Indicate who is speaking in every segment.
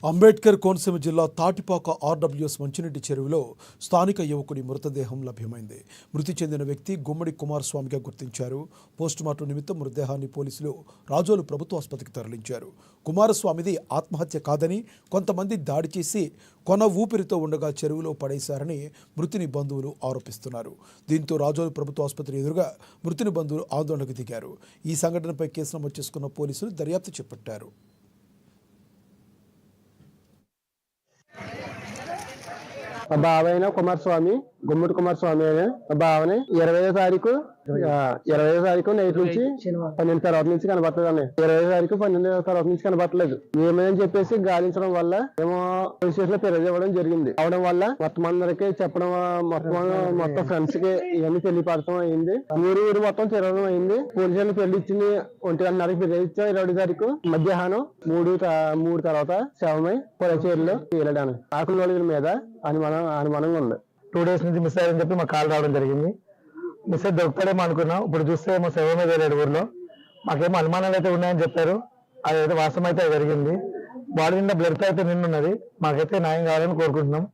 Speaker 1: అంబేద్కర్ కోనసీమ జిల్లా తాటిపాక ఆర్డబ్ల్యూఎస్ మంచినీటి చెరువులో స్థానిక యువకుడి మృతదేహం లభ్యమైంది. మృతి చెందిన వ్యక్తి గుమ్మడి కుమారస్వామిగా గుర్తించారు. పోస్టుమార్టం నిమిత్తం మృతదేహాన్ని పోలీసులు రాజోలు ప్రభుత్వ ఆసుపత్రికి తరలించారు. కుమారస్వామిది ఆత్మహత్య కాదని, కొంతమంది దాడి చేసి కొన ఊపిరితో ఉండగా చెరువులో పడేశారని మృతిని బంధువులు ఆరోపిస్తున్నారు. దీంతో రాజోలు ప్రభుత్వ ఆసుపత్రి ఎదురుగా మృతిని బంధువులు ఆందోళనకు దిగారు. ఈ సంఘటనపై కేసు నమోదు చేసుకున్న పోలీసులు దర్యాప్తు చేపట్టారు.
Speaker 2: మా బావైన కుమారస్వామి, గుమ్మడి కుమారస్వామి అనే మా బావని 20వ తారీఖు నైట్ నుంచి 12 తర్వాత నుంచి కనబట్టలేదు. 20వ తారీఖు 12వ తర్వాత నుంచి కనబట్టలేదు. ఏమైందని చెప్పేసి గాలించడం వల్ల ఏమో పోలీస్ స్టేషన్ లో ఫిర్యాదు ఇవ్వడం జరిగింది. అవడం వల్ల మొత్తం అందరికి చెప్పడం, మొత్తం ఫ్రెండ్స్ కి ఇవన్నీ తెలియపడటం అయింది. ఊరు మొత్తం తిరగడం అయింది. పోలీస్ స్టేషన్ పెళ్లి ఇచ్చింది 1:30కి ఫిర్యాదు ఇచ్చాం. 20వ తారీఖు మధ్యాహ్నం 3 తర్వాత శవమై పొలచేరులో తేలడానికి ఆకుల మీద అనుమానంగా ఉంది.
Speaker 3: 2 days నుంచి మిస్ అయ్యారని చెప్పి మాకు కాల్ రావడం జరిగింది. మిస్ అయితే దొరుకుతాడేమో అనుకున్నాం. ఇప్పుడు చూస్తే ఏమో శవమే వేలాడు ఊర్లో. మాకేమో అనుమానాలు అయితే ఉన్నాయని చెప్పారు. అదైతే వాస్తవం అయితే జరిగింది. బాడీ నిండా బ్లడ్ అయితే నిండున్నది. మాకైతే న్యాయం కావాలని కోరుకుంటున్నాం.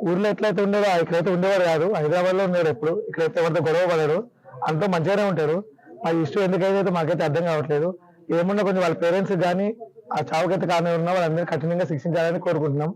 Speaker 3: ఊర్లో ఎట్లయితే ఉండేదో ఇక్కడైతే ఉండేవారు కాదు. హైదరాబాద్ లో ఉన్నాడు. ఎప్పుడు ఇక్కడైతే ఎవరితో గొడవ పడాడు, అంతా మంచిగానే ఉంటాడు. ఆ ఇష్టం ఎందుకైతే మాకైతే అర్థం కావట్లేదు. ఏమున్నా కొంచెం వాళ్ళ పేరెంట్స్ కానీ ఆ చావుకైతే కారణం ఉన్నా వాళ్ళందరినీ కఠినంగా శిక్షించాలని కోరుకుంటున్నాం.